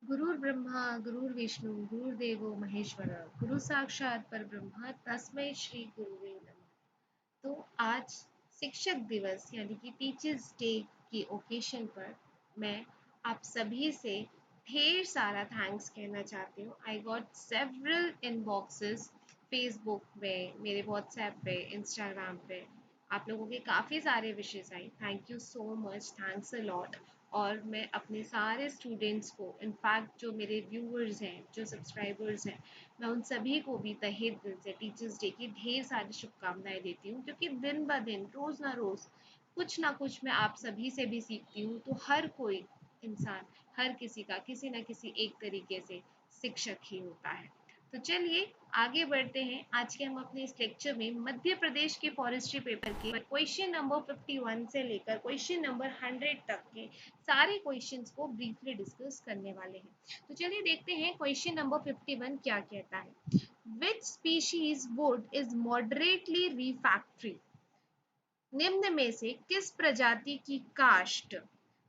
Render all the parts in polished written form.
गुरुर् ब्रह्मा गुरुर्विष्णु गुरुर्देवो महेश्वर गुरु साक्षात परब्रह्म तस्मै श्री गुरुवे नमः। तो आज शिक्षक दिवस यानी कि टीचर्स डे की ओकेशन पर मैं आप सभी से ढेर सारा थैंक्स कहना चाहती हूँ। आई गॉट सेवरल इनबॉक्सेस फेसबुक पे, मेरे व्हाट्सएप पे, इंस्टाग्राम पे आप लोगों के काफ़ी सारे विशेष आई। Thank you so much, thanks a lot. और मैं अपने सारे स्टूडेंट्स को, इनफैक्ट जो मेरे व्यूअर्स हैं, जो सब्सक्राइबर्स हैं, मैं उन सभी को भी तहे दिल से टीचर्स डे की ढेर सारी शुभकामनाएं देती हूँ, क्योंकि दिन ब दिन रोज़ ना कुछ मैं आप सभी से भी सीखती हूँ। तो हर कोई इंसान, हर किसी का किसी न किसी एक तरीके से शिक्षक ही होता है। तो चलिए आगे बढ़ते हैं। आज के हम अपने इस लेक्चर में मध्य प्रदेश के फॉरेस्ट्री पेपर के क्वेश्चन नंबर 51 से लेकर क्वेश्चन नंबर 100 तक के सारे क्वेश्चंस को ब्रीफली डिस्कस करने वाले हैं। तो चलिए देखते हैं क्वेश्चन नंबर 51 क्या कहता है। Which species would is moderately refractory? निम्न में से किस प्रजाति की काष्ठ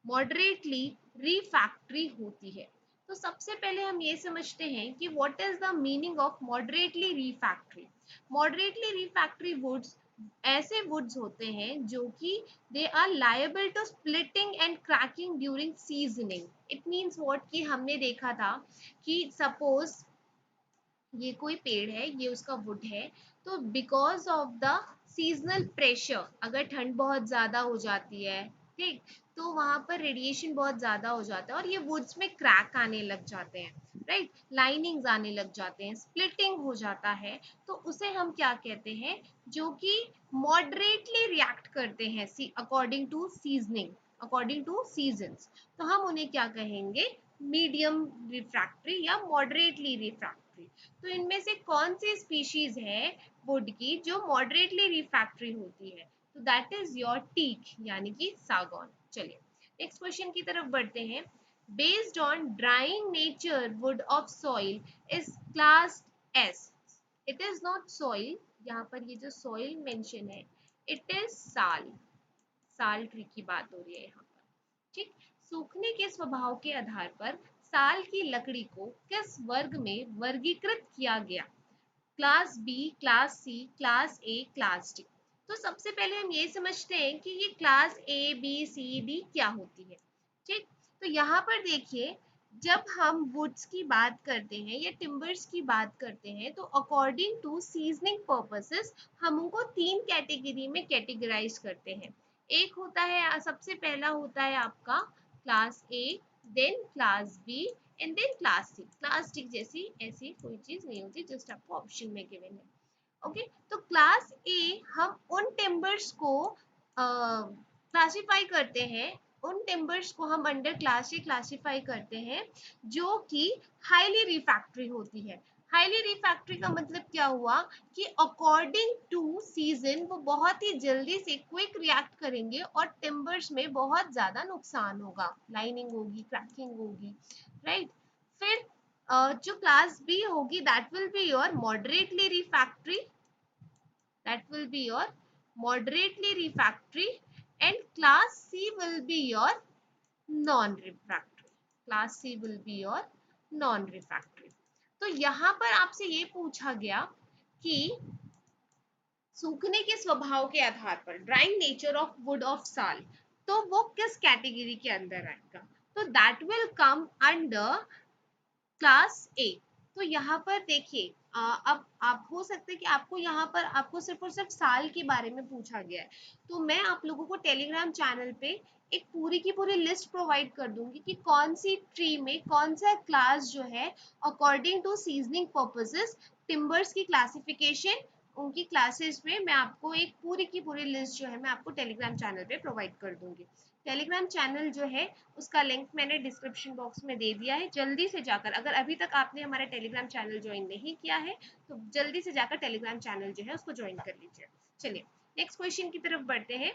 मॉडरेटली रिफैक्ट्री होती है? तो सबसे पहले हम ये समझते हैं कि what is the meaning of moderately refractory. Moderately refractory woods ऐसे वुड्स होते हैं जो कि they are liable to splitting and cracking during seasoning. It means what कि हमने देखा था कि सपोज ये कोई पेड़ है, ये उसका वुड है, तो because of the seasonal pressure, अगर ठंड बहुत ज्यादा हो जाती है, ठीक, तो वहां पर रेडिएशन बहुत ज्यादा हो जाता है और ये वुड्स में क्रैक आने लग जाते हैं, राइट, लाइनिंग्स आने लग जाते हैं, स्प्लिटिंग हो जाता है। तो उसे हम क्या कहते हैं? जो कि मॉडरेटली रिएक्ट करते हैं according to seasoning, according to seasons, तो हम उन्हें क्या कहेंगे? मीडियम रिफ्रैक्ट्री या मॉडरेटली रिफ्रैक्ट्री। तो इनमें से कौन सी स्पीशीज है वुड की जो मॉडरेटली रिफ्रैक्ट्री होती है? तो दैट इज योर टीक यानी कि सागौन। चलिए नेक्स्ट क्वेश्चन की तरफ बढ़ते हैं। Based on drawing nature would of soil is class S. It is not soil, यहाँ पर ये जो सॉइल मेंशन है इट इज साल, साल ट्री की बात हो रही है यहाँ पर, ठीक। सूखने के स्वभाव के आधार पर साल की लकड़ी को किस वर्ग में वर्गीकृत किया गया? Class B, class C, class A, class D. तो सबसे पहले हम ये समझते हैं कि ये class A B C D क्या होती है, ठीक। तो यहाँ पर देखिए, जब हम वुड्स की बात करते हैं या टिम्बर्स की बात करते हैं तो अकॉर्डिंग टू सीजनिंग पर्पसेस हम उनको तीन कैटेगरी में कैटेगराइज करते हैं। एक होता है, सबसे पहला होता है आपका class A, then class B and then class C. Class D जैसी ऐसी कोई चीज नहीं होती, जस्ट आपको ऑप्शन में गिवन है। ओके, तो क्लास ए हम उन टिम्बर्स को क्लासिफाई करते हैं, उन टिम्बर्स को हम अंडर क्लास ए क्लासिफाई करते हैं जो कि हाईली रिफैक्ट्री होती है। हाईली रिफैक्ट्री का मतलब क्या हुआ कि अकॉर्डिंग टू सीजन वो बहुत ही जल्दी से क्विक रिएक्ट करेंगे और टिम्बर्स में बहुत ज्यादा नुकसान होगा, लाइनिंग होगी, क्रैकिंग होगी, राइट। फिर जो क्लास बी होगी that will be your moderately refractory, that will be your moderately refractory, and class C will be your non-refractory, class C will be your non-refractory। तो यहाँ पर आपसे ये पूछा गया कि सूखने के स्वभाव के आधार पर drawing nature of would of साल, तो वो किस कैटेगरी के अंदर आएगा? तो that will come under class ए। तो यहाँ पर देखिए, अब आप हो सकता है कि आपको यहाँ पर आपको सिर्फ और सिर्फ साल के बारे में पूछा गया है, तो मैं आप लोगों को टेलीग्राम चैनल पे एक पूरी की पूरी लिस्ट प्रोवाइड कर दूंगी कि कौन सी ट्री में कौन सा क्लास जो है according to seasoning purposes, timbers की क्लासिफिकेशन, उनकी क्लासेस में मैं आपको एक पूरी की पूरी लिस्ट जो है मैं आपको टेलीग्राम चैनल पे प्रोवाइड कर दूंगी। टेलीग्राम चैनल जो है उसका लिंक मैंने डिस्क्रिप्शन बॉक्स में दे दिया है, जल्दी से जाकर, अगर अभी तक आपने हमारा टेलीग्राम चैनल ज्वाइन नहीं किया है तो जल्दी से जाकर टेलीग्राम चैनल जो है उसको ज्वाइन कर लीजिए। चलिए नेक्स्ट क्वेश्चन की तरफ बढ़ते हैं।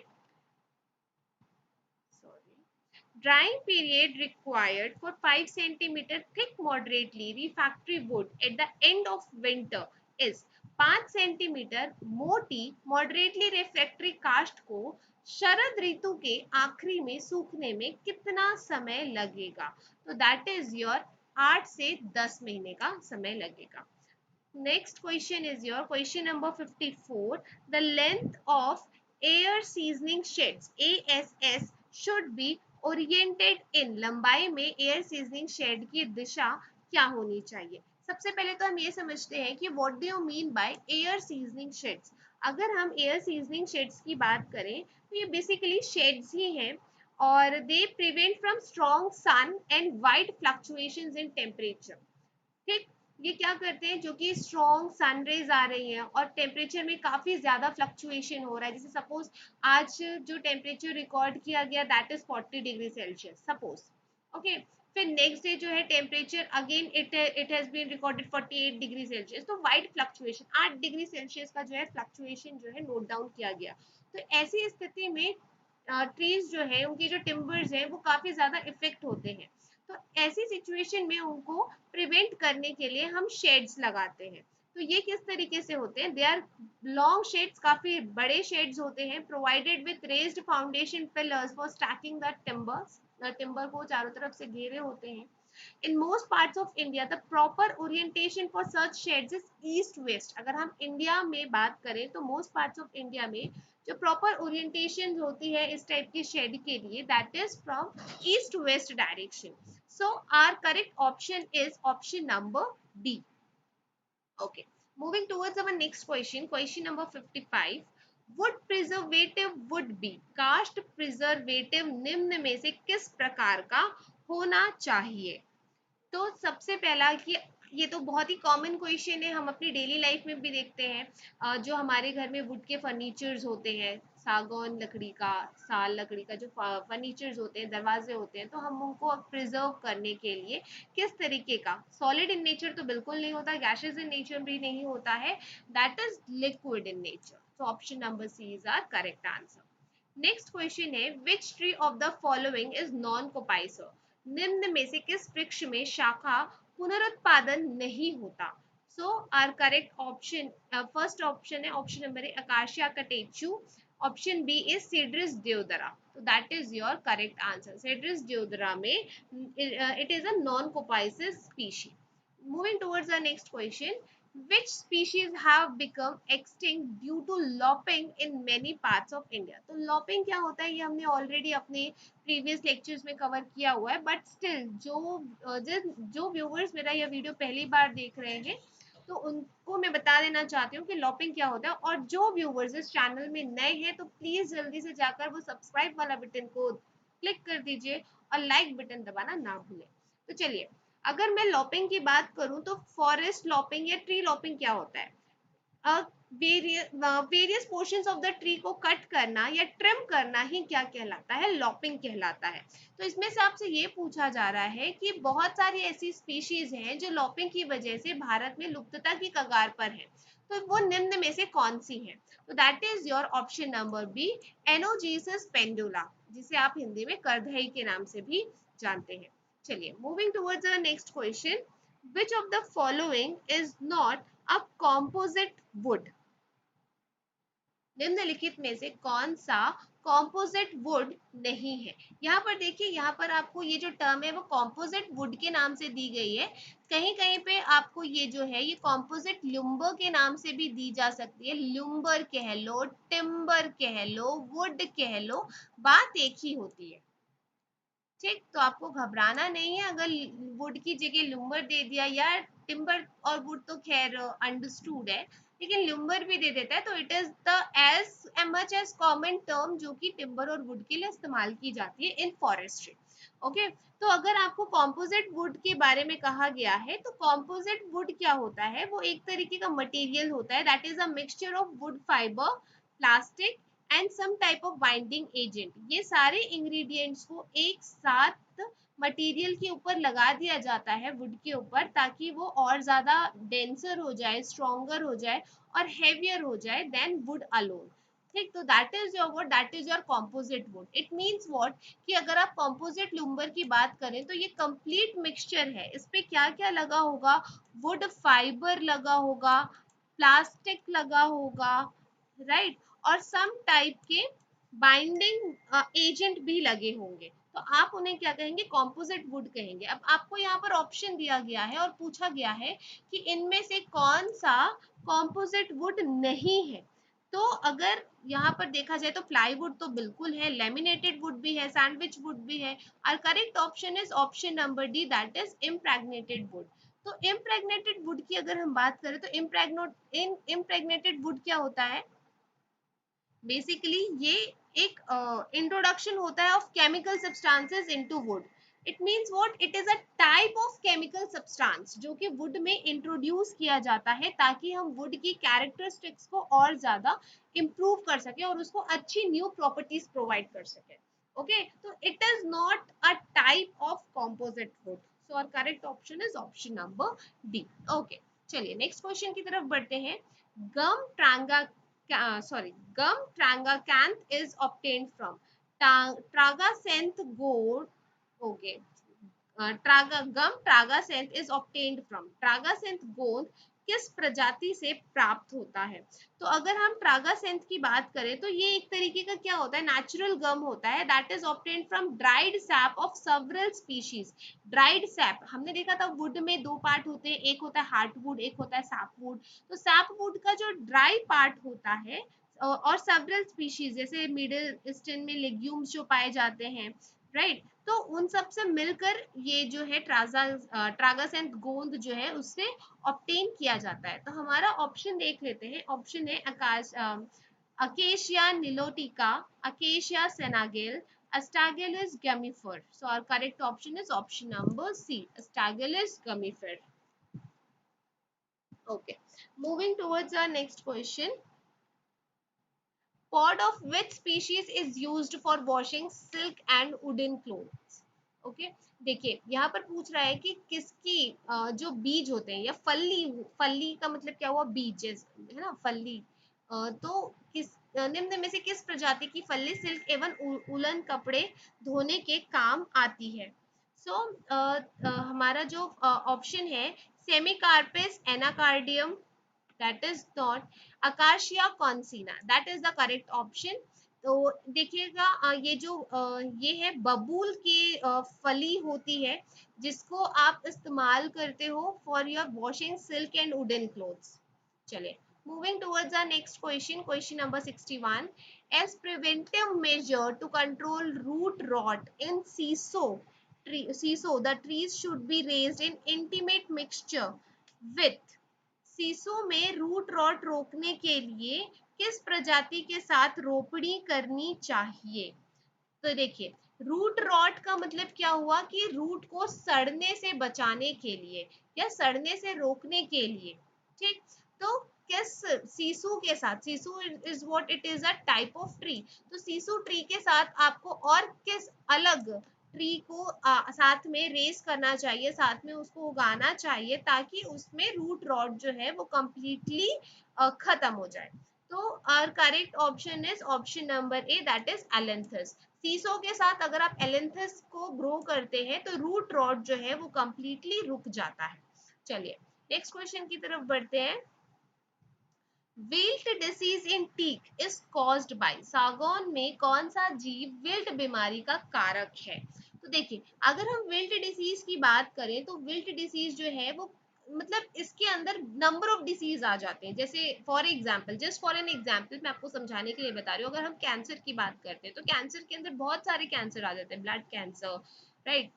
Drying period required for 5 centimeter thick moderately refractory wood at the end of winter is 5 centimetre मोटी मॉडरेटली रिफ्रैक्टरी कास्ट को शरद ऋतु के आखिरी में सूखने में कितना समय लगेगा? तो दैट इज योर 8 से 10 महीने का समय लगेगा। Next question is your question number 54. The length of air seasoning sheds ASS should be oriented in. लंबाई में एयर सीजनिंग शेड की दिशा क्या होनी चाहिए? सबसे पहले तो हम ये समझते हैं कि what do you mean by air seasoning shades. अगर हम एयर सीजनिंग शेड्स की बात करें तो ये बेसिकली शेड्स ही हैं और they prevent from strong sun and wide fluctuations in temperature. ठीक, ये क्या करते हैं, जो कि स्ट्रॉन्ग सनरेज आ रही हैं और टेम्परेचर में काफी ज्यादा फ्लक्चुएशन हो रहा है, जैसे सपोज आज जो टेम्परेचर रिकॉर्ड किया गया that is 40 degree Celsius suppose. Okay, फिर नेक्स्ट डे जो है temperature again it has been recorded 48 degree Celsius, तो वाइड फ्लक्चुएशन 8 डिग्री सेल्सियस का जो है फ्लक्चुएशन जो है नोट डाउन किया गया। तो ऐसी स्थिति में ट्रीज जो है उनकी जो टिम्बर्स हैं वो काफी ज्यादा इफेक्ट होते हैं। तो ऐसी सिचुएशन में उनको प्रिवेंट करने के लिए हम शेड्स लगाते हैं। तो ये किस तरीके से होते हैं, दे आर लॉन्ग शेड्स, काफी बड़े शेड्स होते हैं, provided with raised foundation pillars for stacking the timbers. Timber को चारों तरफ से घेरे होते हैं। In most parts of India, the proper orientation for such shades is east-west. अगर हम इंडिया में बात करें तो most parts of India में जो proper orientation होती है इस टाइप की शेड के लिए that is from east-west direction. So our correct option is option number D. Okay. Moving towards our next question, question number 55. Wood preservative would be, काष्ठ preservative निम्न में से किस प्रकार का होना चाहिए? तो सबसे पहला कि ये तो बहुत ही कॉमन क्वेश्चन है, हम अपनी डेली लाइफ में भी देखते हैं। जो हमारे घर में वुड के फर्नीचर्स होते हैं, सागौन लकड़ी का, साल लकड़ी का जो फर्नीचर्स होते हैं, दरवाजे होते हैं, तो हम उनको प्रिजर्व करने के लिए किस तरीके का, सॉलिड इन नेचर तो बिल्कुल नहीं होता, गैसेस इन नेचर भी नहीं होता है, that is liquid in nature. तो option number C is our correct answer. Next question है, which tree of the following is non coppicer? निम्न में से किस वृक्ष में शाखा पुनरुत्पादन नहीं होता? So our correct option, first option है option number A acacia catechu, option B is cedrus deodara. तो that is your correct answer. Cedrus deodara में it is a non coppicing species. Moving towards our next question, which species have become extinct due to lopping in many parts of India? तो lopping क्या होता है ये हमने already अपने previous lectures में cover किया हुआ है, बट स्टिल जो व्यूवर्स मेरा यह वीडियो पहली बार देख रहे हैं तो उनको मैं बता देना चाहती हूँ कि लॉपिंग क्या होता है, और जो व्यूवर्स इस चैनल में नए हैं तो प्लीज जल्दी से जाकर वो सब्सक्राइब वाला बटन को क्लिक कर दीजिए और लाइक बटन दबाना ना भूलें। तो चलिए, अगर मैं लॉपिंग की बात करूं तो फॉरेस्ट लॉपिंग या ट्री लॉपिंग क्या होता है? Various portions of the tree को कट करना या ट्रिम करना ही क्या कहलाता है? लॉपिंग कहलाता है। तो इसमें से आपसे ये पूछा जा रहा है कि बहुत सारी ऐसी स्पीशीज हैं जो लॉपिंग की वजह से भारत में लुप्तता की कगार पर है, तो वो निम्न में से कौन सी है? तो that is your option number B, anogeissus pendula, जिसे आप हिंदी में करधई के नाम से भी जानते हैं। चलिए, moving towards the next question, which of the following is not a composite wood? निम्नलिखित में से कौन सा कॉम्पोजिट वुड नहीं है? यहाँ पर देखिए, यहाँ पर आपको ये जो टर्म है वो कॉम्पोजिट वुड के नाम से दी गई है। कहीं कहीं पे आपको ये जो है ये कॉम्पोजिट लुम्बर के नाम से भी दी जा सकती है। लुम्बर कह लो, टिम्बर कह लो, वुड कह लो, बात एक ही होती है। ठीक, तो आपको घबराना नहीं है अगर वुड की जगह लुम्बर दे दिया, या टिम्बर और वुड तो खैर अंडरस्टूड है, लेकिन लुम्बर भी दे देता है तो it is the as much as common term जो कि टिम्बर और वुड के लिए इस्तेमाल की जाती है इन फॉरेस्ट्री। ओके, तो अगर आपको कॉम्पोजिट वुड के बारे में कहा गया है तो कॉम्पोजिट वुड क्या होता है? वो एक तरीके का मटेरियल होता है, that is a mixture of wood fibre, plastic and some type of binding agent. ये सारे इंग्रेडिएंट्स को एक साथ मटेरियल के ऊपर लगा दिया जाता है वुड के ऊपर, ताकि वो और ज्यादा डेंसर हो जाए, स्ट्रॉन्गर हो जाए और हेवियर हो जाए देन वुड अलोन। ठीक, तो that is your what, that is your composite would. It means what कि अगर आप कॉम्पोजिट लुम्बर की बात करें तो ये कंप्लीट मिक्सचर है। इस पे क्या क्या लगा होगा? वुड फाइबर लगा होगा, प्लास्टिक लगा होगा, राइट, और सम टाइप के बाइंडिंग एजेंट भी लगे होंगे। तो तो आप उन्हें क्या कहेंगे, कॉम्पोजिट वुड कहेंगे। अब आपको यहाँ पर ऑप्शन दिया गया है और पूछा गया है कि इनमें से कौन सा कॉम्पोजिट वुड नहीं है। तो अगर यहाँ पर देखा जाए तो प्लाईवुड तो बिल्कुल है, लेमिनेटेड वुड भी है, सैंडविच वुड भी है, और correct option is option number D, that is impregnated would. तो इम्प्रेग्नेटेड वुड की अगर हम बात करें तो इम्प्रेग्नेटेड वुड क्या होता है, बेसिकली ये एक इंट्रोडक्शन होता है of chemical substances into would. It means what, it is a type of chemical substance जो कि वुड में इंट्रोड्यूस किया जाता है ताकि हम वुड की कैरेक्टरिस्टिक्स को और ज्यादा इंप्रूव कर सके और उसको अच्छी न्यू प्रॉपर्टीज प्रोवाइड कर सके। ओके, तो it is not a type of composite wood, so our correct option is option number D. Okay, चलिए नेक्स्ट क्वेश्चन की तरफ बढ़ते हैं। गम ट्रांगा sorry, gum tragacanth is obtained from tragacanth gourd. Okay, gum tragacanth is obtained from, tragacanth गोंद किस प्रजाति से प्राप्त होता है। तो अगर हम ट्रागासेंथ की बात करें तो ये एक तरीके का क्या होता है, नेचुरल गम होता है, that is obtained from dried SAP of several species. Dried SAP हमने देखा था वुड में दो पार्ट होते हैं, एक होता है हार्टवुड, एक होता है सैपवुड। तो सैपवुड का जो ड्राई पार्ट होता है और सेवरल स्पीशीज जैसे मिडिल ईस्टर्न में लेग्यूम्स जो पाए जाते हैं, राइट, तो उन सब से मिलकर ये जो है ट्रागासेंथ गोंद जो है उससे ऑब्टेन किया जाता है। तो हमारा ऑप्शन देख लेते हैं, ऑप्शन है acacia nilotica, acacia senegal, Astragalus gummifer. So our correct option is option number C, Astragalus gummifer. Okay, moving towards our next question. Pod of which species is used for washing silk and woolen clothes? Okay, देखिए यहाँ पर पूछ रहा है कि किसकी जो बीज होते हैं या फली, फली का मतलब क्या हुआ, बीज है ना, फली। तो किस निम्न में से किस प्रजाति की फली सिल्क एवं उलन कपड़े धोने के काम आती है। सो हमारा जो ऑप्शन है सेमिकार्पेस Anacardium, that is not acacia consina, that is the correct option। तो देखिएगा ये जो ये है बबूल की फली होती है जिसको आप इस्तेमाल करते हो for your washing silk and wooden clothes. चलिए moving towards our next question, question number 61। as preventive measure to control root rot in CISO, the trees should be raised in intimate mixture with, सीसो में root rot रोकने के लिए किस प्रजाति के साथ रोपणी करनी चाहिए। तो देखिए रूट रॉट का मतलब क्या हुआ कि रूट को सड़ने से बचाने के लिए या सड़ने से रोकने के लिए, ठीक। तो किस सीसू के साथ, sissoo is what, it is a type of tree, तो सीसू ट्री के साथ आपको और किस अलग ट्री को साथ में रेस करना चाहिए, साथ में उसको उगाना चाहिए ताकि उसमें रूट रॉट जो है वो कंप्लीटली खत्म हो जाए। तो our correct option is option number A, that is ailanthus. Sissoo के साथ अगर आप एलेंथस को ग्रो करते हैं तो रूट रॉट जो है वो कंप्लीटली रुक जाता है। चलिए नेक्स्ट क्वेश्चन की तरफ बढ़ते हैं। Wilt disease in teak is caused by, सागौन में कौन सा जीव विल्ट बीमारी का कारक है। तो देखिए अगर हम विल्ट डिसीज की बात करें तो विल्ट डिसीज जो है वो मतलब इसके अंदर नंबर ऑफ डिसीज आ जाते हैं। जैसे for example, just for an example मैं आपको समझाने के लिए बता रही हूँ, अगर हम कैंसर की बात करते हैं तो कैंसर के अंदर बहुत सारे कैंसर आ जाते हैं, ब्लड कैंसर, राइट,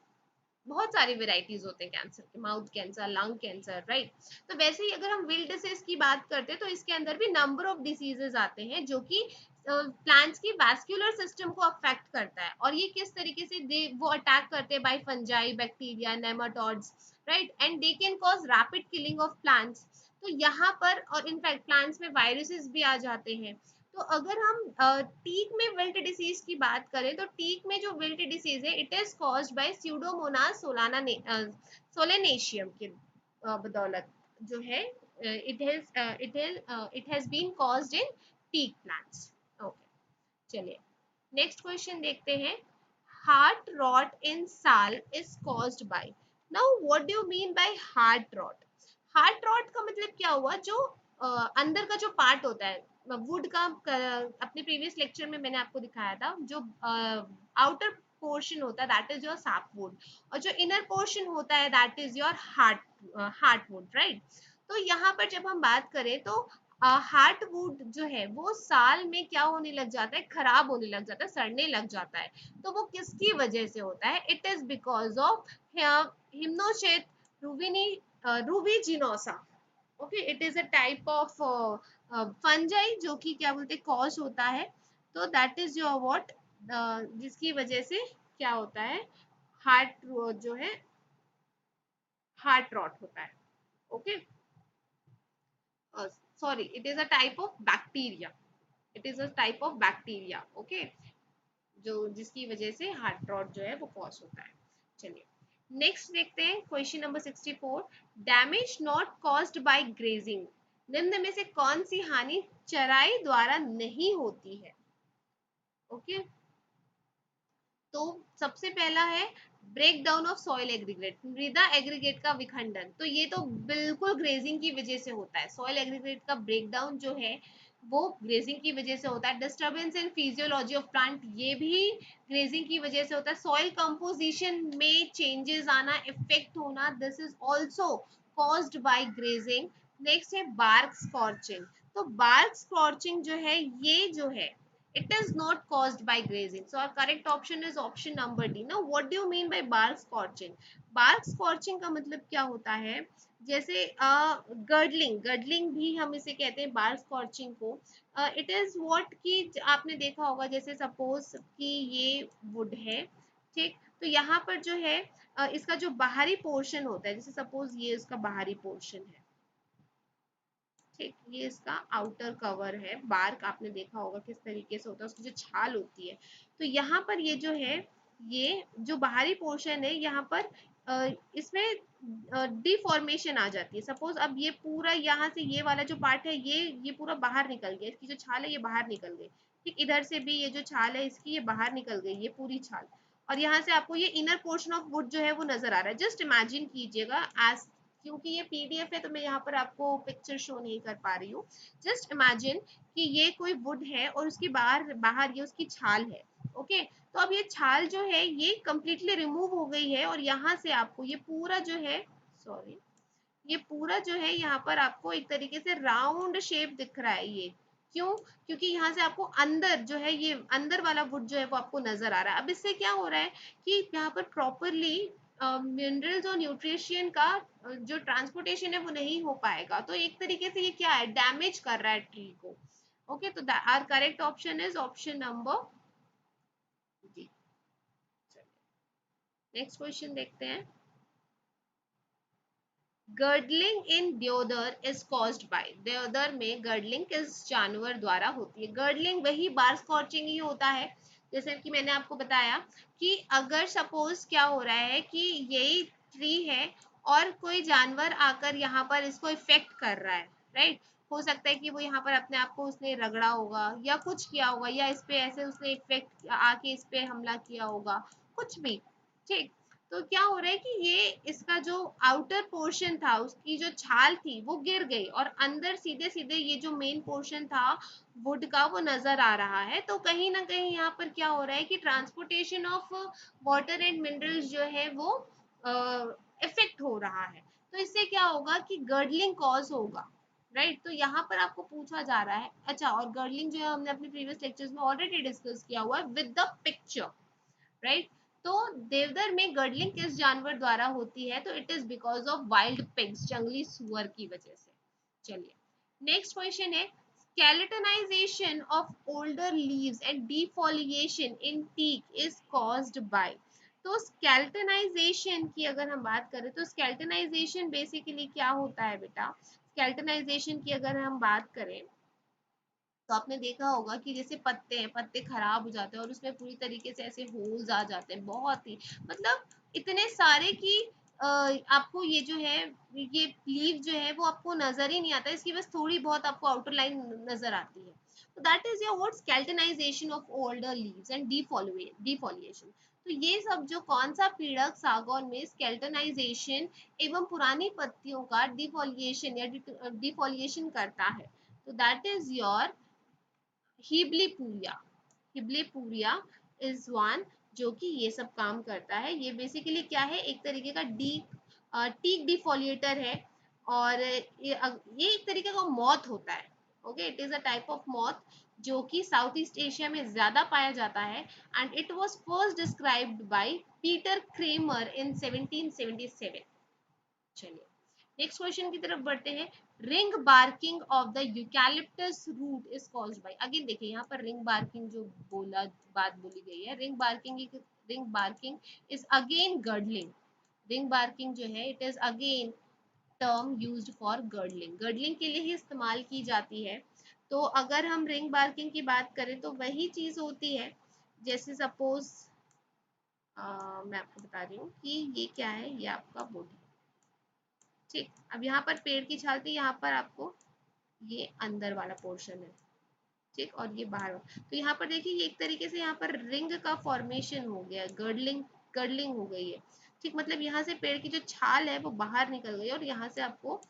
बहुत सारी वेराइटीज होते हैं कैंसर के, mouth cancer, lung cancer, right. तो वैसे ही अगर हम विल्ट डिसीज की बात करते हैं तो इसके अंदर भी नंबर ऑफ डिसीजेस आते हैं जो कि प्लांट्स की वैस्कुलर सिस्टम को अफेक्ट करता है। और ये किस तरीके से वो अटैक करते हैं, by fungi, bacteria, nematodes, right, and they can cause rapid killing of plants. तो यहाँ पर और इनफैक्ट प्लांट्स में वायरसेस भी आ जाते हैं। तो अगर हम टीक में विल्ट डिसीज की बात करें तो टीक में जो विल्ट डिसीज है it is caused by pseudomonas solanacearum के बदौलत जो है it has been caused in teak plants. Okay, चलिए नेक्स्ट क्वेश्चन देखते हैं। Heart rot in sal is caused by, now what do you mean by heart rot. Heart rot का मतलब क्या हुआ, जो अंदर का जो पार्ट होता है वुड का, अपने प्रीवियस लेक्चर में मैंने आपको दिखाया था, जो आउटर पोर्शन होता है दैट इज योर सैपवुड, और जो इनर पोर्शन होता है that is your heartwood, right. तो यहाँ पर जब हम बात करें तो हार्टवुड जो है वो साल में क्या होने लग जाता है, खराब होने लग जाता है, सड़ने लग जाता है। तो वो किसकी वजह से होता है, it is because of hymenochaete rubini rubiginosa. Okay, it is a type of fungi जो कि क्या बोलते हैं कॉज होता है। तो दैट इज योर व्हाट, जिसकी वजह से क्या होता है, हार्ट जो है हार्ट रॉट होता है। Okay, sorry, it is a type of bacteria, it is a type of bacteria. Okay, जो जिसकी वजह से हार्ट रॉट जो है वो कॉज होता है। चलिए नेक्स्ट देखते हैं question number 64। Damage not caused by grazing, निम्न में से कौन सी हानि चराई द्वारा नहीं होती है। ओके, तो सबसे पहला है break down of soil aggregate, मृदा एग्रीगेट का विखंडन। तो ये तो बिल्कुल ग्रेजिंग की वजह से होता है, सॉइल एग्रीगेट का ब्रेक डाउन जो है वो ग्रेजिंग की वजह से होता है। Disturbance in physiology of plant, ये भी ग्रेजिंग की वजह से होता है। सॉइल कंपोजिशन में चेंजेस आना, इफेक्ट होना, this is also caused by grazing. Next है बार्क स्कॉर्चिंग। तो बार्क स्कॉर्चिंग जो है ये जो है it is not caused by grazing, so our correct option is option number D. Now what do you mean by bark scorching? bark scorching का मतलब क्या होता है, जैसे गर्डलिंग, गर्डलिंग भी हम इसे कहते हैं bark scorching को। इट इज व्हाट कि आपने देखा होगा, जैसे सपोज कि ये वुड है, ठीक, तो यहाँ पर जो है इसका जो बाहरी पोर्शन होता है, जैसे सपोज ये इसका बाहरी पोर्शन है, ठीक, ये इसका आउटर कवर है। बार्क आपने देखा होगा किस तरीके से होता है, उसकी जो छाल होती है। तो यहाँ पर ये जो है, ये जो बाहरी पोर्शन है यहाँ पर इसमें डिफॉर्मेशन आ जाती है। सपोज अब ये पूरा यहाँ से ये वाला जो पार्ट है ये पूरा बाहर निकल गया, इसकी जो छाल है ये बाहर निकल गई, ठीक, इधर से भी ये जो छाल है इसकी ये बाहर निकल गई, ये पूरी छाल। और यहाँ से आपको ये इनर पोर्शन ऑफ वुड जो है वो नजर आ रहा है। जस्ट इमेजिन कीजिएगा, एज क्योंकि ये पीडीएफ है तो मैं यहाँ पर आपको पिक्चर शो नहीं कर पा रही हूँ। जस्ट इमेजिन कि ये कोई वुड है और उसकी बाहर बाहर ये उसकी छाल है। ओके, तो अब ये छाल जो है ये कंप्लीटली रिमूव हो गई है और यहाँ से आपको ये पूरा जो है, सॉरी, ये पूरा जो है यहाँ पर आपको एक तरीके से राउंड शेप दिख रहा है। ये क्यों, क्योंकि यहाँ से आपको अंदर जो है ये अंदर वाला वुड जो है वो आपको नजर आ रहा है। अब इससे क्या हो रहा है कि यहाँ पर प्रॉपरली मिनरल्स और न्यूट्रिशन का जो ट्रांसपोर्टेशन है वो नहीं हो पाएगा। तो एक तरीके से ये क्या है, डैमेज कर रहा है ट्री को। ओके, तो our correct option is option number D. Next question देखते हैं। Girdling in deodar is caused by, deodar में गर्डलिंग किस जानवर द्वारा होती है। गर्डलिंग वही बार स्कॉचिंग ही होता है, जैसे कि मैंने आपको बताया कि अगर सपोज क्या हो रहा है कि यही ट्री है और कोई जानवर आकर यहाँ पर इसको इफेक्ट कर रहा है, राइट। हो सकता है कि वो यहाँ पर अपने आप को उसने रगड़ा होगा या कुछ किया होगा, या इस पे ऐसे उसने इफेक्ट आके इस पे हमला किया होगा, कुछ भी, ठीक। तो क्या हो रहा है कि ये इसका जो आउटर पोर्शन था, उसकी जो छाल थी वो गिर गई और अंदर सीधे सीधे ये जो मेन पोर्शन था वुड का वो नजर आ रहा है। तो कहीं ना कहीं यहाँ पर क्या हो रहा है कि transportation of water and minerals जो है वो इफेक्ट हो रहा है। तो इससे क्या होगा कि गर्डलिंग कॉज होगा, राइट। तो यहाँ पर आपको पूछा जा रहा है, अच्छा, और गर्डलिंग जो है हमने अपने प्रीवियस लेक्चर्स में ऑलरेडी डिस्कस किया हुआ है विद द पिक्चर, राइट। तो देवदर में गर्डलिंग किस जानवर द्वारा होती है, तो it is because of wild pigs, जंगली सुअर की वजह से। चलिए नेक्स्ट क्वेश्चन है, skeletonization of older leaves and defoliation in teak is caused by। तो skeletonization की अगर हम बात करें तो skeletonization बेसिकली क्या होता है बेटा, skeletonization की अगर हम बात करें तो आपने देखा होगा कि जैसे पत्ते हैं, पत्ते खराब हो जाते हैं और उसमें पूरी तरीके से ऐसे होल्स आ जाते हैं, बहुत ही मतलब इतने सारे कि आपको ये जो है ये लीव जो है वो आपको नजर ही नहीं आता, इसकी बस थोड़ी बहुत आपको आउटर लाइन नजर आती है। तो that is your what, skeletonization of older leaves and defoliation. तो ये सब जो कौन सा पीड़क सागौन में स्केल्टनाइजेशन एवं पुरानी पत्तियों का डिफोलिएशन या डिफोलिएशन करता है, तो that is your Heblipuria. Heblipuria is one. जो कि ये सब काम करता है। ये बेसिकली क्या है, एक तरीके का टीक डिफोलिएटर है, और ये एक तरीके का मॉथ होता है। Okay, it is a type of moth जो कि साउथ ईस्ट एशिया में ज्यादा पाया जाता है, and it was first described by Peter Kramer in 1777। चलिए नेक्स्ट क्वेश्चन की तरफ बढ़ते हैं। Ring barking of the eucalyptus root is caused by, again देखिए यहाँ पर रिंग बार्किंग जो बोला बात बोली गई है, ring barking is again girdling. Ring barking जो है, it is again term used for girdling, girdling के लिए ही इस्तेमाल की जाती है। तो अगर हम रिंग बार्किंग की बात करें तो वही चीज होती है, जैसे सपोज मैं आपको बता रही हूँ कि ये क्या है, ये आपका बॉडी। ठीक, अब यहाँ पर पेड़ की छाल थी, यहाँ पर आपको ये अंदर वाला पोर्शन है। ठीक, और ये बाहर, तो यहाँ पर देखिए ये एक तरीके से यहाँ पर रिंग का फॉर्मेशन हो गया, गर्डलिंग गर्डलिंग हो गई है। ठीक, मतलब यहाँ से पेड़ की जो छाल है वो बाहर निकल गई, और यहाँ से आपको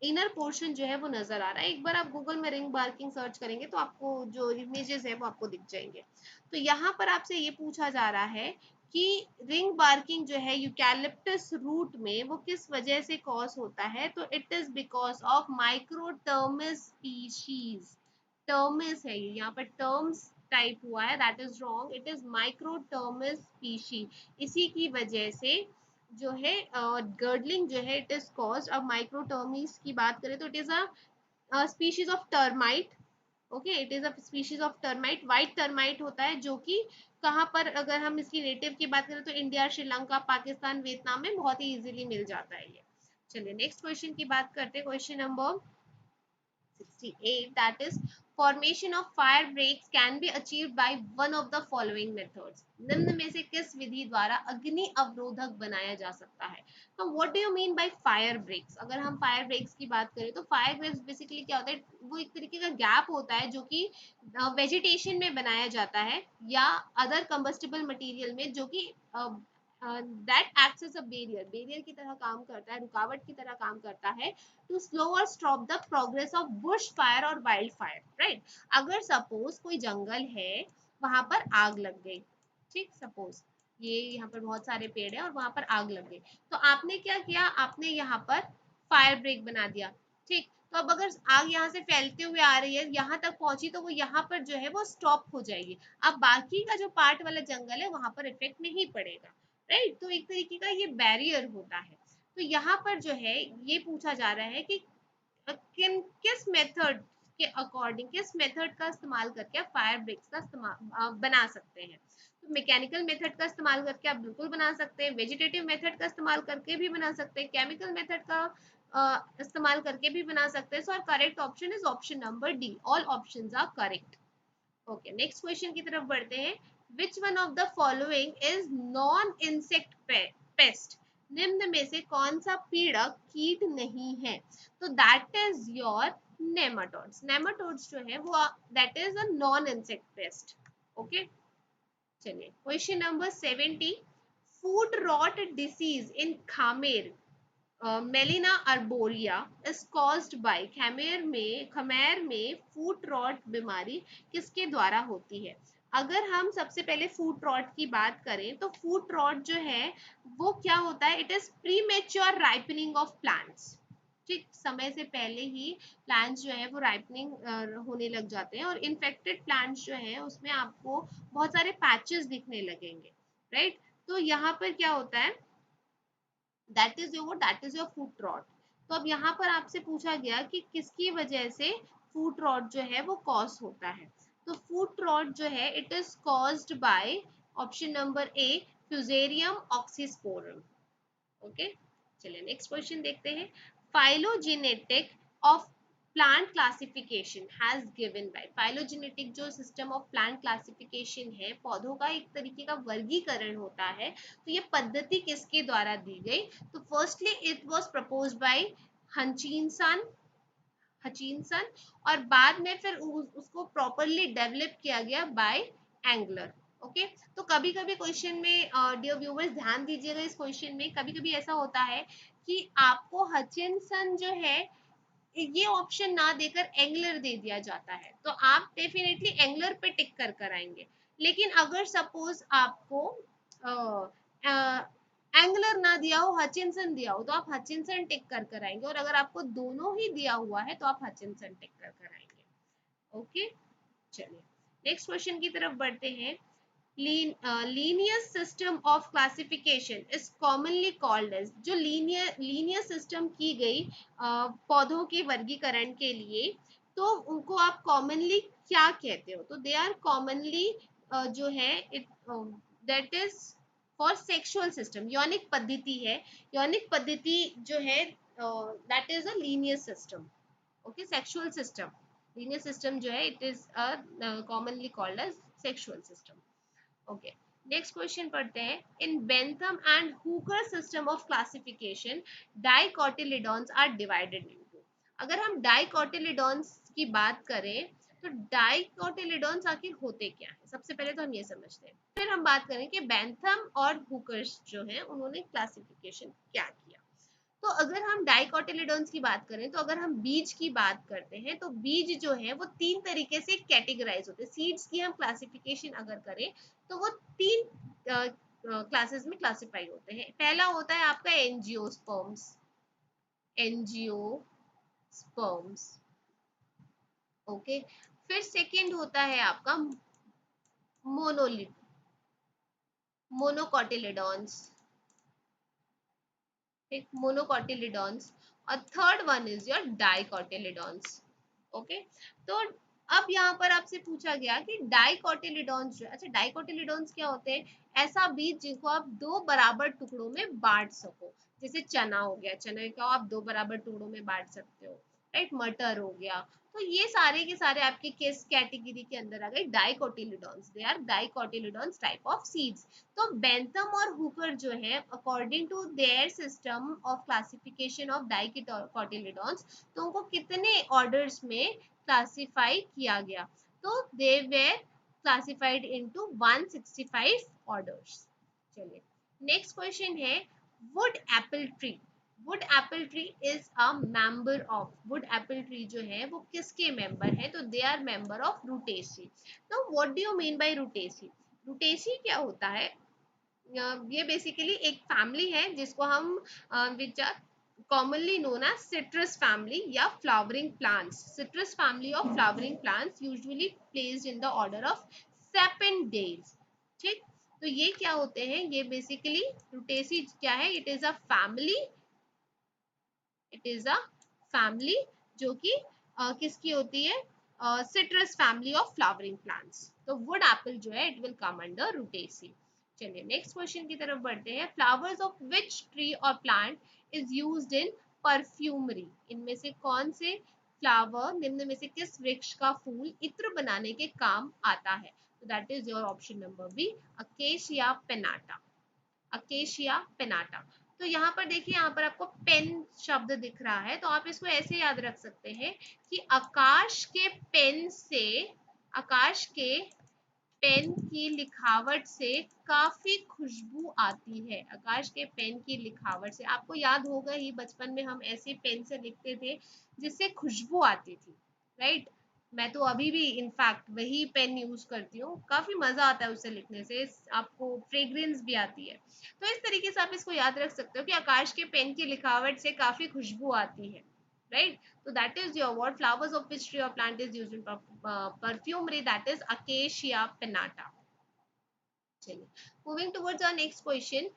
इनर पोर्शन जो है वो नजर आ रहा है। एक बार आप गूगल में रिंग बार्किंग सर्च करेंगे तो आपको जो इमेजेस है वो आपको दिख जाएंगे। तो यहाँ पर आपसे ये पूछा जा रहा है कि रिंग बार्किंग जो है यूकैलिप्टस रूट में वो किस वजह से कॉज होता है, तो it is because of microtermes species. Termes है ये, यहाँ पर टर्म्स टाइप हुआ है, that is wrong, it is microtermes species. इसी की वजह से जो है गर्डलिंग जो है इट इज कॉज्ड। अब माइक्रोटर्मिस की बात करें तो it is a species of termite. Okay, it is a species of termite, white termite होता है, जो कि कहाँ पर, अगर हम इसकी नेटिव की बात करें तो इंडिया, श्रीलंका, पाकिस्तान, वियतनाम में बहुत ही इजीली मिल जाता है ये। चलिए नेक्स्ट क्वेश्चन की बात करते हैं, question number 68, that is formation of fire breaks can be achieved by one of the following methods। निम्न में से किस विधि द्वारा अग्नि अवरोधक बनाया जा सकता है। तो what do you mean by fire breaks, अगर हम फायर ब्रेक्स की बात करें तो फायर ब्रेक्स बेसिकली क्या होता है, वो एक तरीके का गैप होता है जो कि वेजिटेशन में बनाया जाता है या अदर कंबस्टिबल मटेरियल में, जो कि that acts as a barrier की तरह काम करता है, रुकावट की तरह काम करता है, टू स्लो और stop the progress of Bush fire और वाइल्ड फायर। राइट, अगर सपोज कोई जंगल है, वहां पर आग लग गई, ठीक, सपोज ये यहाँ पर बहुत सारे पेड़ है और वहां पर आग लग गई, तो आपने क्या किया, आपने यहाँ पर फायर ब्रेक बना दिया। ठीक, तो अब अगर आग यहाँ से फैलते हुए आ रही है, यहाँ तक पहुंची, तो वो यहाँ पर जो है वो स्टॉप हो जाएगी। अब बाकी का जो पार्ट वाला जंगल है वहां पर इफेक्ट नहीं पड़ेगा। राइट, तो एक तरीके का ये बैरियर होता है। तो यहाँ पर जो है ये पूछा जा रहा है कि किस मेथड के अकॉर्डिंग, किस मेथड का इस्तेमाल करके आप फायर ब्रिक्स का इस्तेमाल बना सकते हैं। तो मैकेनिकल मेथड का इस्तेमाल करके आप बिल्कुल बना सकते हैं, वेजिटेटिव मेथड का इस्तेमाल करके भी बना सकते हैं, केमिकल मेथड का इस्तेमाल करके भी बना सकते हैं। सो और correct option is option number D, all options are correct. Okay, next question की तरफ बढ़ते हैं। Which one of the following is non insect pest, निम्न में से कौन सा पीड़क कीट नहीं है, तो that is your nematodes. Nematodes जो है वो that is a non insect pest. Okay, चलिए question number 70, food rot disease in khamer, gmelina arborea is caused by, khamer में फूट रॉट बीमारी किसके द्वारा होती है। अगर हम सबसे पहले फूट रॉट की बात करें तो फूट रॉट जो है वो क्या होता है, it is premature ripening of plants. ठीक, समय से पहले ही प्लांट्स जो है वो राइपनिंग होने लग जाते हैं, और इन्फेक्टेड प्लांट्स जो है उसमें आपको बहुत सारे पैचेस दिखने लगेंगे। राइट, तो यहाँ पर क्या होता है, that is your foot rot. तो अब यहाँ पर आपसे पूछा गया कि किसकी वजह से फूट रॉट जो है वो कॉज होता है। तो फूट रॉट जो है it is caused by option number A, fusarium oxysporum. Okay, चलिए नेक्स्ट क्वेश्चन देखते हैं। Phylogenetic of plant classification has given by, phylogenetic जो सिस्टम ऑफ प्लांट क्लासिफिकेशन है, पौधों का एक तरीके का वर्गीकरण होता है, तो ये पद्धति किसके द्वारा दी गई, तो firstly it was proposed by Hutchinson, Hutchinson, और बाद में फिर उसको प्रॉपरली डेवलप किया गया बाय एंगलर। ओके, तो कभी कभी क्वेश्चन में डियर व्यूवर्स ध्यान दीजिएगा, इस क्वेश्चन में कभी कभी ऐसा होता है कि आपको हचिनसन जो है ये ऑप्शन ना देकर एंगलर दे दिया जाता है, तो आप डेफिनेटली एंगलर पे टिक कर कर आएंगे। लेकिन अगर सपोज आपको एंगलर ना दिया हो, हचिंसन दिया हो, तो आप हचिंसन टिक कर कर आएंगे, और अगर आपको दोनों ही दिया हुआ है तो आप हचिंसन टिक कर कर आएंगे। ओके, चलिए नेक्स्ट क्वेश्चन की तरफ बढ़ते हैं। Linear system of classification is commonly called as, जो लीनियर सिस्टम की गई पौधों के वर्गीकरण के लिए, तो उनको आप कॉमनली क्या कहते हो? तो दे आर कॉमनली जो है it that is for sexual system, यौनिक पद्धति है, यौनिक पद्धति जो है that is a linear system. Okay, sexual system, linear system जो है it is commonly called as sexual system। Okay, next question पढ़ते हैं। In Bentham and Hooker system of classification dicotyledons are divided into. अगर हम डाइकोटिलिडॉन्स की बात करें तो डाइकोटिलिडॉन्स आखिर होते क्या है, सबसे पहले तो हम ये समझते हैं, फिर हम बात करें कि बेंथम और हुकर्स जो है उन्होंने क्लासिफिकेशन क्या किया। तो अगर हम डाइकोटिलिडोन्स की बात करें, तो अगर हम बीज की बात करते हैं, तो बीज जो है वो तीन तरीके से कैटेगराइज होते हैं। सीड्स की हम क्लासिफिकेशन अगर करें तो वो तीन क्लासेस में क्लासिफाई होते हैं। पहला होता है आपका एंजियोस्पर्म्स, एंजियोस्पर्म्स। ओके, फिर सेकंड होता है आपका मोनोलिड, मोनोकोटिलिडॉन्स, एक मोनोकोटिलिडॉन्स, और third one is your dicotyledons. Okay, तो अब यहाँ पर आपसे पूछा गया कि डाइकोटिलिडॉन्स जो, अच्छा डाइकोटिलिडॉन्स क्या होते हैं? ऐसा बीज जिनको आप दो बराबर टुकड़ों में बांट सको, जैसे चना हो गया, चने को आप दो बराबर टुकड़ों में बांट सकते हो, राइट, मटर हो गया। तो ये सारे के सारे आपके किस कैटेगरी के अंदर आ गए? Dicotyledons, they are dicotyledons type of seeds. तो बेंथम और हुकर जो है according to their system of classification of dicotyledons, तो उनको कितने ऑर्डर्स में क्लासिफाई किया गया? तो they were classified into 165 orders. चलिए नेक्स्ट क्वेश्चन है, wood apple tree, wood apple tree is a member of, wood apple tree जो है वो किसके मेंबर है? तो they are member of rutaceae. तो what do you mean bye Rutaceae? Rutaceae क्या होता है? ये बेसिकली एक फैमिली है जिसको हम which are commonly known as citrus family या flowering plants, citrus family of flowering plants usually placed in the order of Sapindales। ठीक, तो ये क्या होते हैं? ये बेसिकली रूटेसी क्या है? It is a family, it is a family जो कि किसकी होती है? Citrus family of flowering plants. तो वुड एप्पल जो है it will come under Rutaceae. चलिए नेक्स्ट क्वेश्चन की तरफ बढ़ते हैं। फ्लावर्स ऑफ विच ट्री और plant is used in perfumery? इनमें से कौन से फ्लावर, निम्न में से किस वृक्ष का फूल इत्र बनाने के काम आता है? तो that is your option number B, acacia pennata, acacia pennata. तो यहाँ पर देखिए, यहाँ पर आपको पेन शब्द दिख रहा है, तो आप इसको ऐसे याद रख सकते हैं कि आकाश के पेन से, आकाश के पेन की लिखावट से काफी खुशबू आती है। आकाश के पेन की लिखावट से, आपको याद होगा ही बचपन में हम ऐसे पेन से लिखते थे जिससे खुशबू आती थी, राइट। मैं तो अभी भी इनफैक्ट वही पेन यूज करती हूँ, काफी मजा आता है उससे लिखने से, आपको फ्रेग्रेंस भी आती है। तो इस तरीके से आप इसको याद रख सकते हो कि आकाश के पेन की लिखावट से काफी खुशबू आती है, right? So that is your what, flowers of which tree or plant is used in perfumery? That is acacia pinnata। चलिए moving towards our next question,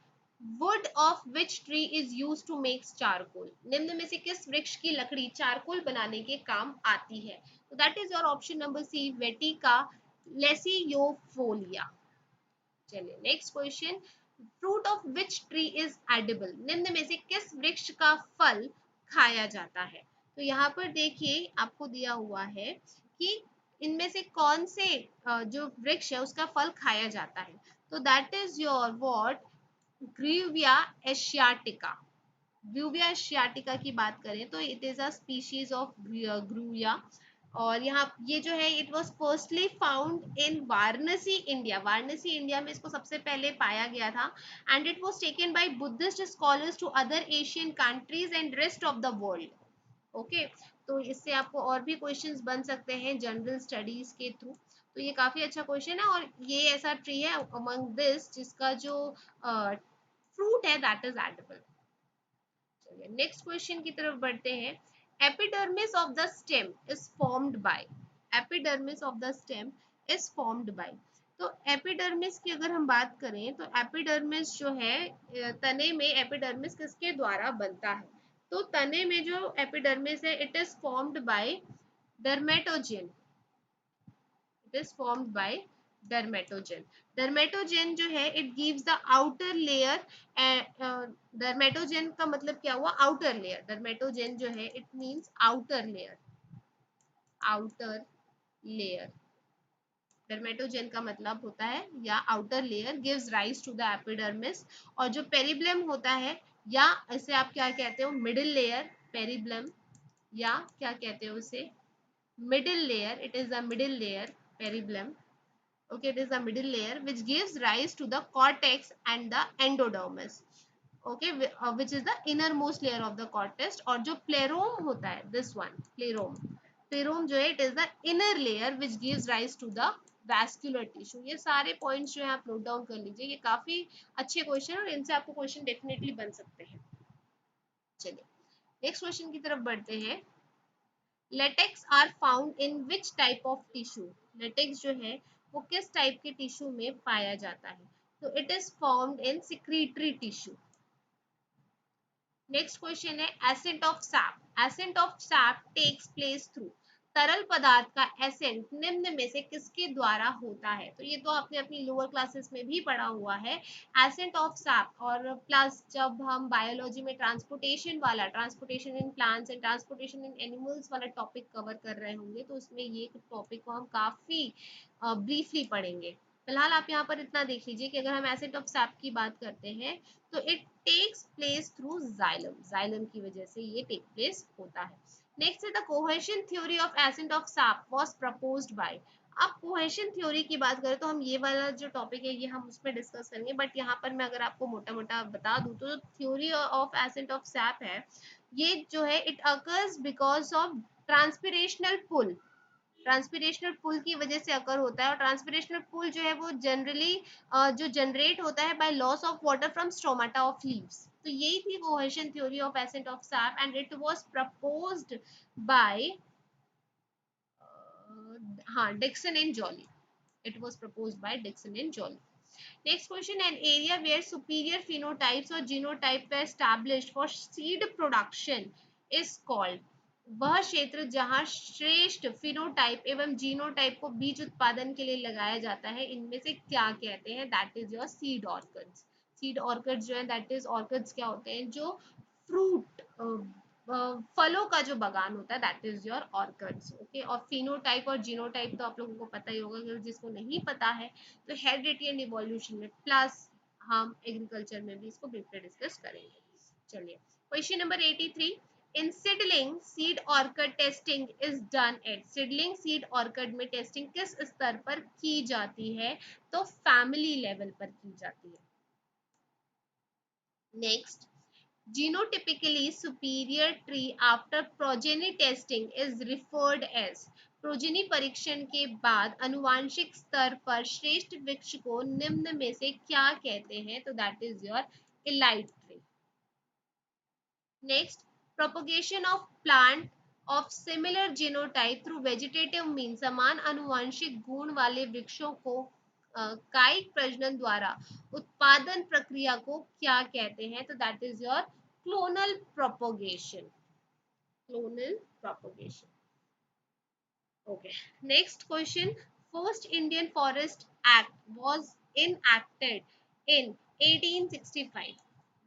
wood of which tree is used to make charcoal? निम्न में से किस वृक्ष की लकड़ी charcoal बनाने के काम आती है? तो that is your option number C, Vatika लेसियोफोलिया। चलिए next question, fruit of which tree is edible? निम्न में से किस वृक्ष का फल खाया जाता है? तो यहाँ पर देखिए आपको दिया हुआ है कि इनमें से कौन से जो वृक्ष है उसका फल खाया जाता है। तो that is your what, grewia asiatica. Grewia asiatica की बात करें तो it is a species of grewia, और यहाँ ये जो है it was firstly found in Varanasi India, Varanasi India में इसको सबसे पहले पाया गया था। And it was taken by Buddhist scholars to other Asian countries and rest of the world. Okay, तो इससे आपको और भी क्वेश्चंस बन सकते हैं जनरल स्टडीज के थ्रू। तो ये काफी अच्छा क्वेश्चन है, और ये ऐसा ट्री है अमंग दिस जिसका जो फ्रूट है दैट इज एडिबल। चलिए नेक्स्ट क्वेश्चन की तरफ बढ़ते हैं। Epidermis of the stem is formed bye, epidermis of the stem is formed bye. तो एपिडर्मिस की अगर हम बात करें तो एपिडर्मिस जो है तने में एपिडर्मिस किसके द्वारा बनता है? तो तने में जो एपिडर्मिस है it is formed by dermatogen, it is formed by dermatogen. Dermatogen जो है it gives the outer layer, dermatogen का मतलब क्या हुआ? Outer layer. डर्मेटोजेन जो है it means outer layer, outer layer. Dermatogen का मतलब होता है या outer layer gives rise to the epidermis, और जो पेरिब्लम होता है या इसे आप क्या कहते हो? मिडिल लेयर, पेरिब्लम, या क्या कहते हो उसे? Middle layer, it is the middle layer, periblem. Okay, it is the middle layer which gives rise to the cortex and the endodermis. Okay, which is the innermost layer of the cortex. और जो plerome होता है, this one plerome, plerome जो है it is the inner layer which gives rise to the vascular tissue। ये सारे points जो है आप note down कर लीजिए, ये काफी अच्छे क्वेश्चन और इनसे आपको क्वेश्चन डेफिनेटली बन सकते हैं। चलिए नेक्स्ट क्वेश्चन की तरफ बढ़ते हैं। Latex are found in which type of tissue? Latex जो है वो किस टाइप के टिश्यू में पाया जाता है? तो it is found in secretory tissue. Next question है ascent of sap. Ascent of sap takes place through, तरल पदार्थ का एसेंट निम्न में से किसके द्वारा होता है? तो ये तो आपने अपनी लोअर क्लासेस में भी पढ़ा हुआ है, एसेंट ऑफ सैप। और प्लस जब हम बायोलॉजी में ट्रांसपोर्टेशन वाला, transportation in plants and transportation in animals वाला टॉपिक कवर कर रहे होंगे तो उसमें ये टॉपिक को हम काफी ब्रीफली पढ़ेंगे। फिलहाल आप यहाँ पर इतना देख लीजिए कि अगर हम एसिड ऑफ सैप की बात करते हैं तो it takes place through xylem, xylem की वजह से ये टेक प्लेस होता है। नेक्स्ट है the cohesion theory of acid of SAP was proposed bye. अब कोहेशन थ्योरी की बात करें तो हम ये वाला जो टॉपिक है ये हम उसमें डिस्कस करेंगे, बट यहाँ पर मैं अगर आपको मोटा मोटा बता दूं तो theory of acid of SAP है ये जो है इट अकर्स बिकॉज ऑफ ट्रांसपिरेशनल पुल, ट्रांसपिरेशनल पुल की वजह से अकर होता है। और ट्रांसपिरेशनल पुल जो है वो जनरली जो जनरेट होता है by loss of water from stomata of leaves. तो यही थी cohesion theory of ascent of sap and it was proposed by हाँ Dixon and Joly, it was proposed by Dixon and Joly. Next question, an area where superior phenotypes or genotype were established for seed production is called, वह क्षेत्र जहां श्रेष्ठ phenotype एवं genotype को बीज उत्पादन के लिए लगाया जाता है इनमें से क्या कहते हैं? That is your seed orchids. Seed orchids जो है दैट इज ऑर्किड्स क्या होते हैं? जो फ्रूट फलों का जो बगान होता है that is your orchids. Okay, और फिनोटाइप और जीनोटाइप तो आप लोगों को पता ही होगा, कि जिसको नहीं पता है तो हेरिडिटी एंड इवोल्यूशन में प्लस हम एग्रीकल्चर में भी इसको ब्रीफली डिस्कस करेंगे। चलिए question number 83, in seedling seed orchid testing is done at, seedling seed orchid में टेस्टिंग किस स्तर पर की जाती है? तो फैमिली लेवल पर की जाती है। Next, genotypically superior tree after progeny testing is referred as, progeny परीक्षण के बाद अनुवांशिक स्तर पर श्रेष्ठ वृक्ष को निम्न में से क्या कहते हैं? तो that is your elite tree. Next, propagation of plant of similar genotype through vegetative mean, समान अनुवांशिक गुण वाले वृक्षों को कायिक प्रजनन द्वारा उत्पादन प्रक्रिया को क्या कहते हैं? तो that is your clonal propagation, clonal propagation. Okay, next question, first Indian forest act was enacted in 1865,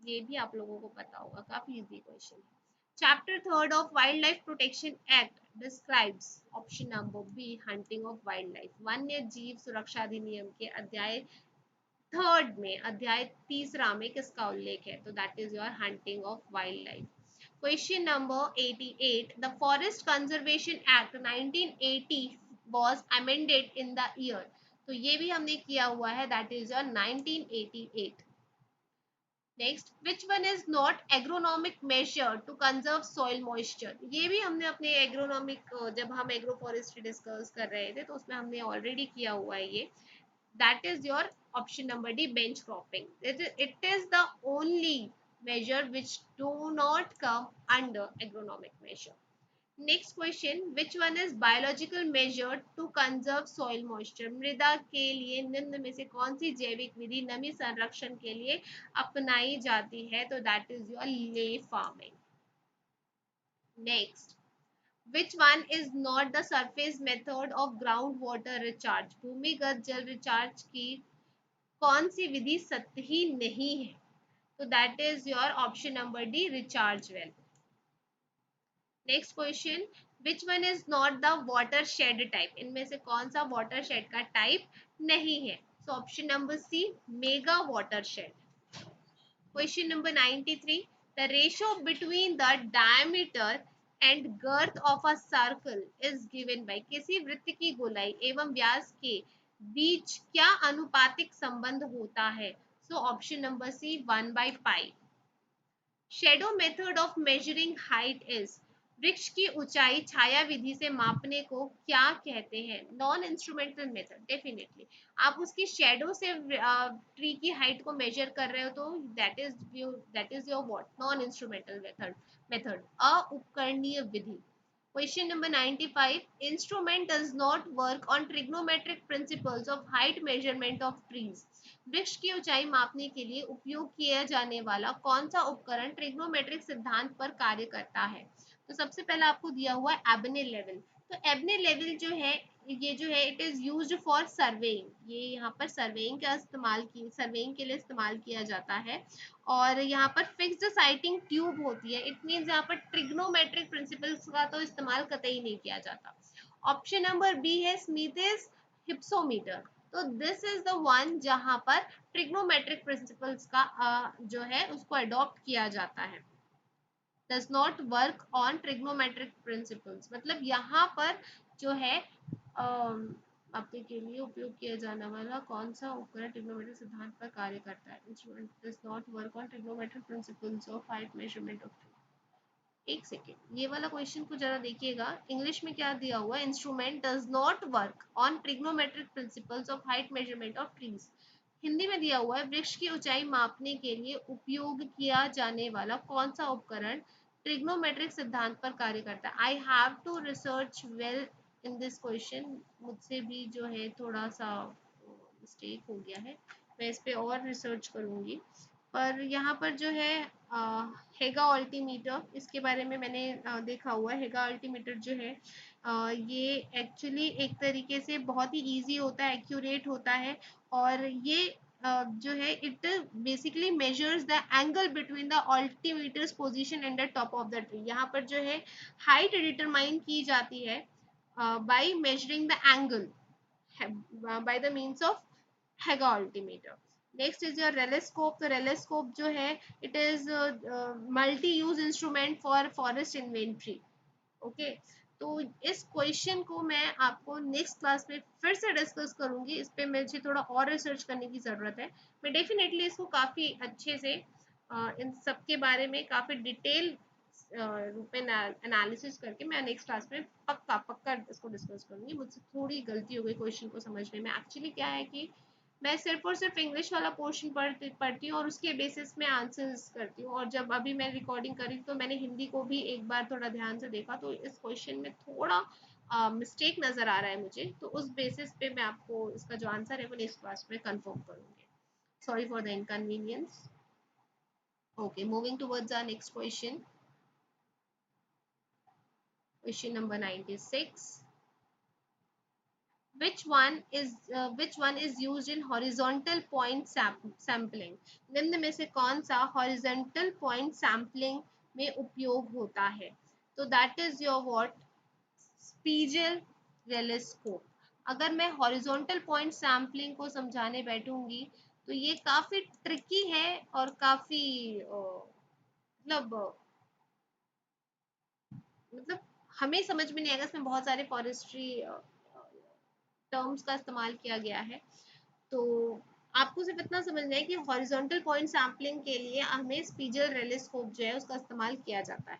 ये भी आप लोगों को पता होगा, काफी इजी क्वेश्चन है। Chapter third of wild life protection act describes, option number B hunting of wild life, वन्य जीव सुरक्षा अधिनियम के अध्याय थर्ड में, अध्याय तीसरा में किसका उल्लेख है? तो that is your hunting of wild life. Question number 88, the forest conservation act 1980 was amended in the year, तो ये भी हमने किया हुआ है that is your 1988। Next, which one is not agronomic measure to conserve soil moisture. ये भी हमने अपने एग्रोनॉमिक, जब हम एग्रो फॉरेस्ट्री डिस्कस कर रहे थे तो उसमें हमने ऑलरेडी किया हुआ है ये। That is your option number D, bench cropping. It is the only measure which do not come under agronomic measure. Next question, which one is biological measure to conserve soil moisture. मृदा के लिए निम्न में से कौन सी जैविक विधि नमी संरक्षण के लिए अपनाई जाती है, तो that is your ley farming. Next, which one is not the surface method of ground water recharge. भूमिगत जल रिचार्ज की कौन सी विधि सतही नहीं है, तो that is your option number D, recharge well. Next question, which one is not the water shade type. इनमें से कौन सा वाटर शेड का टाइप नहीं है, so option number C, mega watershed. Question number 93, the ratio between the diameter and girth of a circle is given by. किसी वृत्त की गोलाई एवं व्यास के बीच क्या अनुपातिक संबंध होता है, सो ऑप्शन नंबर सी, 1/पाई। Shadow method of measuring height is. वृक्ष की ऊंचाई छाया विधि से मापने को क्या कहते हैं, नॉन इंस्ट्रूमेंटल मेथड। डेफिनेटली आप उसकी शेडो से ट्री की हाइट को मेजर कर रहे हो तो that is your what, non instrumental method उपकरणीय विधि। Question number 95. Instrument does not work on trigonometric principles of height measurement of trees. वृक्ष की ऊंचाई मापने के लिए उपयोग किया जाने वाला कौन सा उपकरण ट्रिग्नोमेट्रिक सिद्धांत पर कार्य करता है, तो सबसे पहला आपको दिया हुआ है एबने लेवल। तो एबने लेवल जो है, ये जो है it is used for surveying. ये यहाँ पर सर्वेइंग के लिए इस्तेमाल किया जाता है। और यहाँ पर फिक्स्ड साइटिंग ट्यूब होती है। इट मीन्स यहाँ पर ट्रिग्नोमेट्रिक प्रिंसिपल्स का तो इस्तेमाल कतई नहीं किया जाता। ऑप्शन नंबर बी है स्मिथेस हिप्सोमीटर। तो दिस इज द वन जहां पर ट्रिग्नोमेट्रिक प्रिंसिपल्स का जो है उसको अडॉप्ट किया जाता है। Does not work on trigonometric principles, मतलब यहाँ पर जो है आपके के लिए उपयोग किया जाने वाला कौन सा उपकरण ट्रिग्नोमेट्रिक सिद्धांत पर कार्य करता है। Instrument does not work on trigonometric principles of height measurement of. एक सेकेंड, ये वाला क्वेश्चन को जरा देखिएगा, इंग्लिश में क्या दिया हुआ है, instrument does not work on trigonometric principles of height measurement of trees. Hindi में दिया हुआ है, वृक्ष की ऊंचाई मापने के लिए उपयोग किया जाने वाला कौन सा उपकरण ट्रिग्नोमेट्रिक सिद्धांत पर कार्य करता है। I have to research well in this question. मुझसे भी जो है थोड़ा सा मिस्टेक हो गया है, मैं इस पे और रिसर्च करूंगी। पर यहाँ पर जो है हेगा अल्टीमीटर, इसके बारे में मैंने देखा हुआ है। हेगा अल्टीमीटर जो है ये एक्चुअली एक तरीके से बहुत ही इजी होता है, एक्यूरेट होता है। और ये जो है it basically measures the angle between the altimeters position and the top of the tree. यहाँ पर जो है हाइट डिटरमाइन की जाती है by measuring the angle by the means of Haga altimeter. Next is your relescope. तो relescope जो है it is multi use instrument for forest inventory. Okay, तो इस क्वेश्चन को मैं आपको नेक्स्ट क्लास में फिर से डिस्कस करूंगी। इस पे मुझे थोड़ा और रिसर्च करने की ज़रूरत है। मैं डेफिनेटली इसको काफ़ी अच्छे से इन सब के बारे में काफ़ी डिटेल रूप में एनालिसिस करके मैं नेक्स्ट क्लास में पक्का पक्का इसको डिस्कस करूंगी। मुझसे थोड़ी गलती हो गई क्वेश्चन को समझने में। एक्चुअली क्या है कि मैं सिर्फ और सिर्फ इंग्लिश वाला पोर्शन पढ़ती हूँ और उसके बेसिस में आंसर्स करती हूँ। और जब अभी मैं रिकॉर्डिंग करी तो मैंने हिंदी को भी एक बार थोड़ा ध्यान से देखा, तो इस क्वेश्चन में थोड़ा मिस्टेक नज़र आ रहा है मुझे। तो उस बेसिस पे मैं आपको इसका जो आंसर है वो नेक्स्ट क्लास में कंफर्म करूँगी। Sorry for the inconvenience. Okay, moving towards our next question. Question number 96. Which one is used in horizontal point sampling? निम्न में से कौन सा horizontal point sampling में उपयोग होता है, तो that is your what, Spiegel relescope। अगर मैं horizontal point sampling को समझाने बैठूंगी तो ये काफी ट्रिकी है और काफी मतलब हमें समझ में नहीं आएगा। इसमें बहुत सारे फॉरेस्ट्री टर्म्स का इस्तेमाल किया गया है। तो आपको सिर्फ इतना समझना है कि हॉरिजॉन्टल पॉइंट सैम्पलिंग के लिए हमें स्पीजल रेलेस्कोप जो है उसका इस्तेमाल किया जाता है।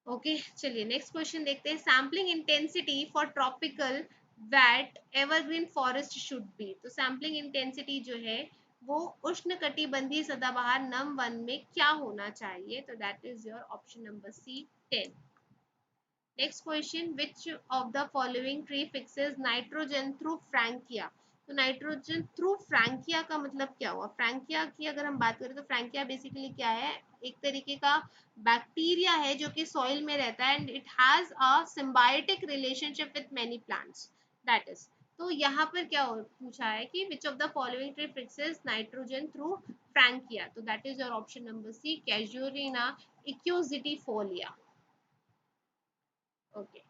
ओके चलिए नेक्स्ट क्वेश्चन देखते हैं। Sampling intensity for tropical wet evergreen forest should be. तो सैम्पलिंग इंटेंसिटी जो है वो उष्णकटिबंधीय सदाबहार नम वन में क्या होना चाहिए? तो that is your option number C 10। Next question, which of the following tree fixes nitrogen through Frankia. तो नाइट्रोजन थ्रू फ्रैंकिया का मतलब क्या हुआ? फ्रैंकिया की अगर हम बात करें तो फ्रैंकिया बेसिकली क्या है? एक तरीके का बैक्टीरिया है जो कि सॉइल में रहता है and it has a symbiotic relationship with many plants. That is, तो यहाँ पर क्या पूछा है कि which of the following tree fixes nitrogen through Frankia. तो that is your option number C casuarina equisetifolia. Okay.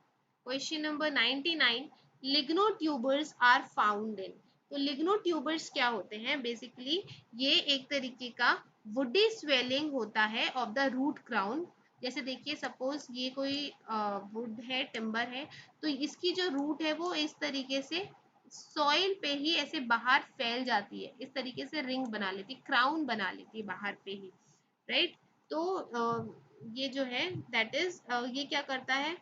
Question number 99. Lignotubers are found in. तो लिग्नोट्यूबर्स क्या होते हैं? बेसिकली ये एक तरीके का वुडी स्वेलिंग होता है ऑफ द रूट क्राउन। जैसे देखिए सपोज ये कोई वुड है, टिम्बर है, तो इसकी जो रूट है वो इस तरीके से सॉइल पे ही ऐसे बाहर फैल जाती है, इस तरीके से रिंग बना लेती है, क्राउन बना लेती है बाहर पे ही, राइट। तो ये जो है दैट इज ये क्या करता है?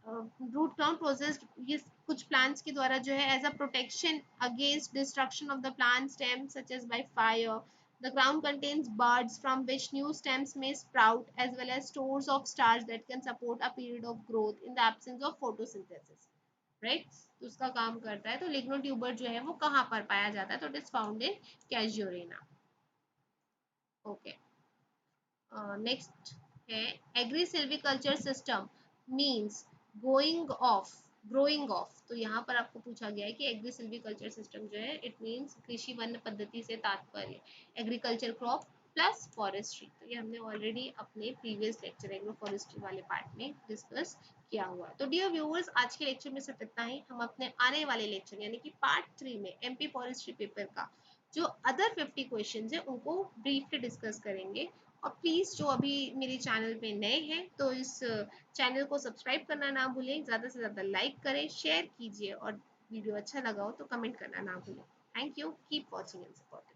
रूट क्राउन प्रोसेस ये कुछ प्लांट्स के द्वारा जो है as a protection against destruction of the plant stem such as by fire. The ground contains buds from which new stems may sprout as well as stores of starch that can support a period of growth in the absence of photosynthesis, right? तो उसका काम करता है। तो लिग्नोट्यूबर जो है वो कहाँ पर पाया जाता है? तो it is found in casuarina. Okay next है agri silviculture system means growing of. तो यहाँ पर आपको पूछा गया है कि एग्री सिल्विकल्चर सिस्टम जो है इट मीन्स कृषि वन पद्धति से तात्पर्य एग्रीकल्चर क्रॉप प्लस फॉरेस्ट्री। तो ये हमने ऑलरेडी अपने प्रीवियस लेक्चर एग्रो फॉरेस्ट्री वाले पार्ट में डिस्कस किया हुआ है। तो डियर व्यूअर्स आज के लेक्चर में सिर्फ इतना ही। हम अपने आने वाले लेक्चर यानी कि पार्ट 3 में एमपी फॉरेस्ट्री पेपर का जो अदर 50 क्वेश्चन है उनको ब्रीफली डिस्कस करेंगे। और प्लीज़ जो अभी मेरे चैनल पे नए हैं तो इस चैनल को सब्सक्राइब करना ना भूलें, ज़्यादा से ज़्यादा लाइक करें, शेयर कीजिए और वीडियो अच्छा लगा हो तो कमेंट करना ना भूलें। Thank you, keep watching and supporting.